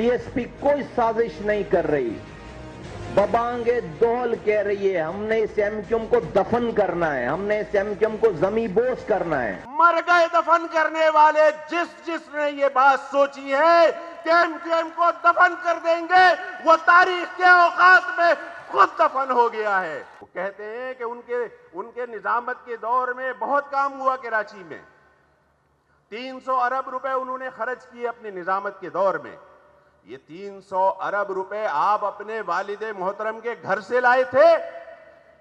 BSP कोई साजिश नहीं कर रही। बबांगे दोहल कह रही है हमने इस एमक्यूएम को दफन करना है, हमने इस एमक्यूएम को जमीबोस करना है। मर गए दफन करने वाले जिसने ये बात सोची है कि एमक्यूएम को दफन कर देंगे, वो तारीख के औकात में खुद दफन हो गया है। वो कहते हैं कि उनके निजामत के दौर में बहुत काम हुआ कराची में। 300 अरब रुपए उन्होंने खर्च किए अपने निजामत के दौर में। ये 300 अरब रुपए आप अपने वालिदे मोहतरम के घर से लाए थे।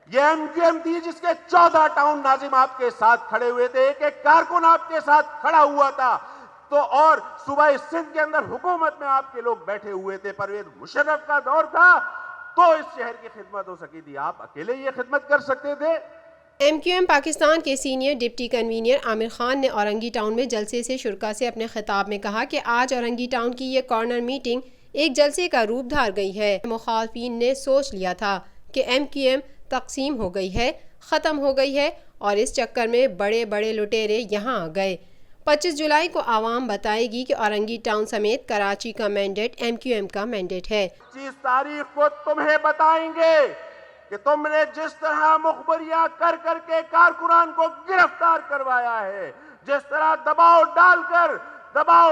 ये एमक्यूएम थी जिसके 14 टाउन नाजिम आपके साथ खड़े हुए थे, एक एक कारकुन आपके साथ खड़ा हुआ था। तो और सूबा सिंध के अंदर हुकूमत में आपके लोग बैठे हुए थे। परवेज मुशर्रफ का दौर था तो इस शहर की खिदमत हो सकी थी। आप अकेले ये खिदमत कर सकते थे। एमक्यूएम पाकिस्तान के senior deputy convener Aamir Khan ने औरंगी टाउन में जलसे से शुरा से अपने खिताब में कहा कि आज औरंगी टाउन की ये कॉर्नर मीटिंग एक जलसे का रूप धार गई है। मुखालफिन ने सोच लिया था कि एमक्यूएम तकसीम हो गई है, ख़त्म हो गई है और इस चक्कर में बड़े बड़े लुटेरे यहाँ आ गए। 25 जुलाई को आवाम बताएगी कि औरंगी टाउन समेत कराची का मैंडेट एमक्यूएम का मैंडेट है। 25 तारीख को तुम्हें बताएंगे कि तुमने जिस तरह मुखबरियां कर करके कारकुनान को गिरफ्तार करवाया है, जिस तरह दबाव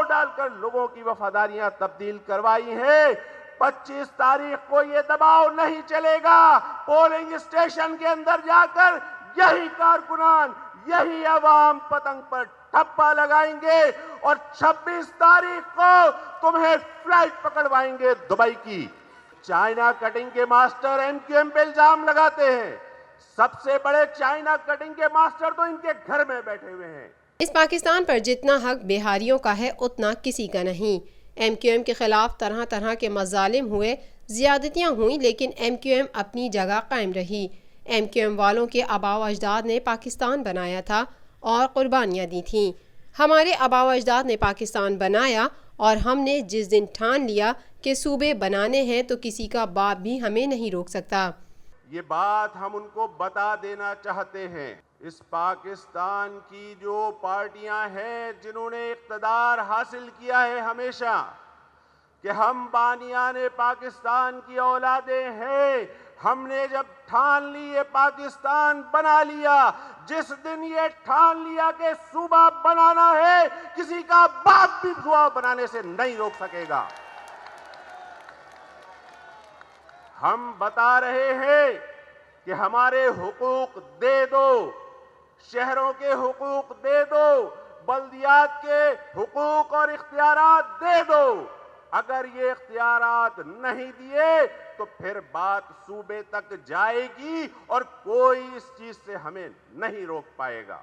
डालकर लोगों की वफादारियां तब्दील करवाई हैं, 25 तारीख को ये दबाव नहीं चलेगा। पोलिंग स्टेशन के अंदर जाकर यही कारकुनान, यही अवाम पतंग पर ठप्पा लगाएंगे और 26 तारीख को तुम्हें फ्लाइट पकड़वाएंगे दुबई की। चाइना कटिंग के मास्टर एमक्यूएम पे इल्जाम लगाते हैं। सबसे बड़े चाइना कटिंग के मास्टर तो इनके घर में बैठे हुए हैं। इस पाकिस्तान पर जितना हक बिहारियों का है उतना किसी का नहीं। एमक्यूएम के खिलाफ तरह तरह के मजालिम हुए, ज्यादतियाँ हुई, लेकिन एमक्यूएम अपनी जगह कायम रही। एमक्यूएम वालों के आबाओ अजदाद ने पाकिस्तान बनाया था और कुर्बानियाँ दी थीं। हमारे आबाओ अजदाद ने पाकिस्तान बनाया और हमने जिस दिन ठान लिया कि सूबे बनाने हैं तो किसी का बाप भी हमें नहीं रोक सकता। ये बात हम उनको बता देना चाहते हैं। इस पाकिस्तान की जो पार्टियां हैं जिन्होंने इक़्तिदार हासिल किया है हमेशा कि हम बानियाने पाकिस्तान की औलादें हैं, हमने जब ठान ली ये पाकिस्तान बना लिया। जिस दिन ये ठान लिया कि सूबा बनाना है, किसी का बाप भी सूबा बनाने से नहीं रोक सकेगा। हम बता रहे हैं कि हमारे हुकूक दे दो, शहरों के हुकूक दे दो, बल्दियात के हुकूक और इख्तियारात दे दो। अगर ये इख्तियारात नहीं दिए तो फिर बात सूबे तक जाएगी और कोई इस चीज से हमें नहीं रोक पाएगा।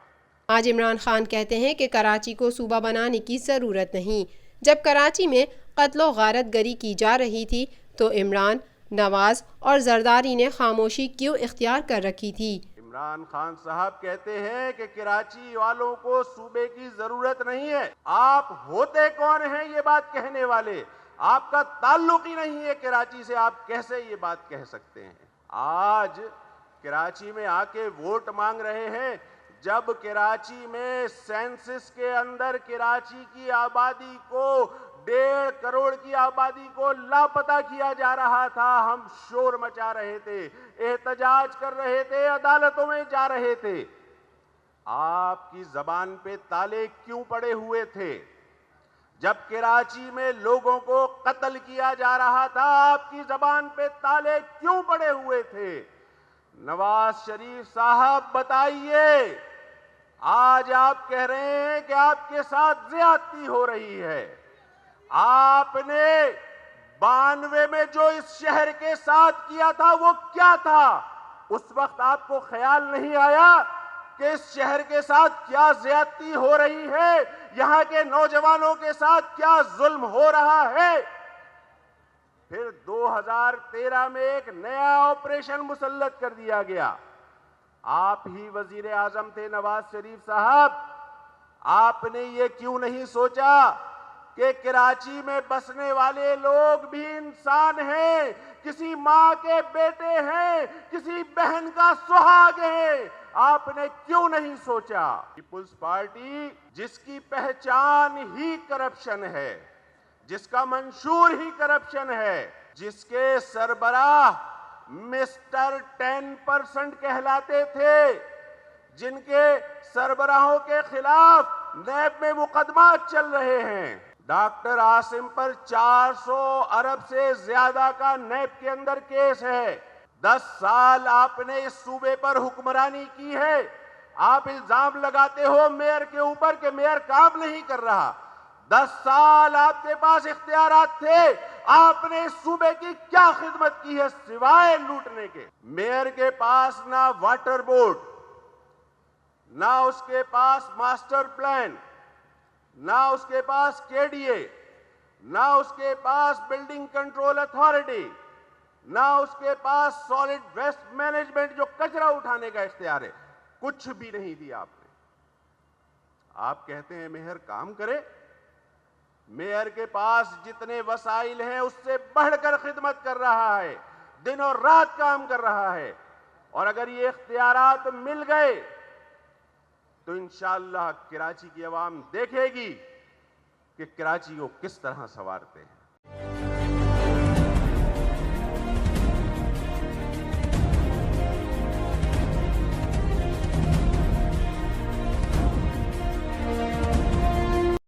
आज इमरान खान कहते हैं कि कराची को सूबा बनाने की ज़रूरत नहीं। जब कराची में कत्लो गारत गरी की जा रही थी तो इमरान, नवाज और जरदारी ने खामोशी क्यों इख्तियार कर रखी थी। इमरान खान साहब कहते हैं कि कराची वालों को सूबे की जरूरत नहीं है। आप होते कौन हैं ये बात कहने वाले? आपका ताल्लुक ही नहीं है कराची से, आप कैसे ये बात कह सकते हैं? आज कराची में आके वोट मांग रहे हैं, जब कराची में सेंसस के अंदर कराची की आबादी को 1.5 करोड़ की आबादी को लापता किया जा रहा था, हम शोर मचा रहे थे, एहतजाज कर रहे थे, अदालतों में जा रहे थे। आपकी जबान पे ताले क्यों पड़े हुए थे? जब कराची में लोगों को कत्ल किया जा रहा था, आपकी जबान पे ताले क्यों पड़े हुए थे? नवाज शरीफ साहब बताइए, आज आप कह रहे हैं कि आपके साथ ज्यादती हो रही है। आपने 92 में जो इस शहर के साथ किया था वो क्या था? उस वक्त आपको ख्याल नहीं आया कि इस शहर के साथ क्या ज्यादती हो रही है, यहां के नौजवानों के साथ क्या जुल्म हो रहा है? फिर 2013 में एक नया ऑपरेशन मुसल्लत कर दिया गया। आप ही वजीर आजम थे नवाज शरीफ साहब, आपने ये क्यों नहीं सोचा कि कराची में बसने वाले लोग भी इंसान हैं, किसी माँ के बेटे हैं, किसी बहन का सुहाग है? आपने क्यों नहीं सोचा? पीपुल्स पार्टी जिसकी पहचान ही करप्शन है, जिसका मंशूर ही करप्शन है, जिसके सरबराह मिस्टर 10% कहलाते थे, जिनके सरबराहों के खिलाफ नैब में मुकदमा चल रहे हैं। डॉक्टर आसिम पर 400 अरब से ज्यादा का नैब के अंदर केस है। 10 साल आपने इस सूबे पर हुक्मरानी की है। आप इल्जाम लगाते हो मेयर के ऊपर कि मेयर काम नहीं कर रहा। 10 साल आपके पास इख्तियारात थे, आपने इस सूबे की क्या खिदमत की है सिवाय लूटने के। मेयर के पास ना वाटर बोर्ड, ना उसके पास मास्टर प्लान, ना उसके पास केडीए, ना उसके पास बिल्डिंग कंट्रोल अथॉरिटी, ना उसके पास सॉलिड वेस्ट मैनेजमेंट जो कचरा उठाने का इख्तियार है, कुछ भी नहीं दिया आपने। आप कहते हैं मेयर काम करे। मेयर के पास जितने वसाइल हैं उससे बढ़कर खिदमत कर रहा है, दिन और रात काम कर रहा है। और अगर ये इख्तियारात मिल गए तो इंशाअल्लाह कराची की आवाम देखेगी कि कराची को किस तरह संवारते हैं।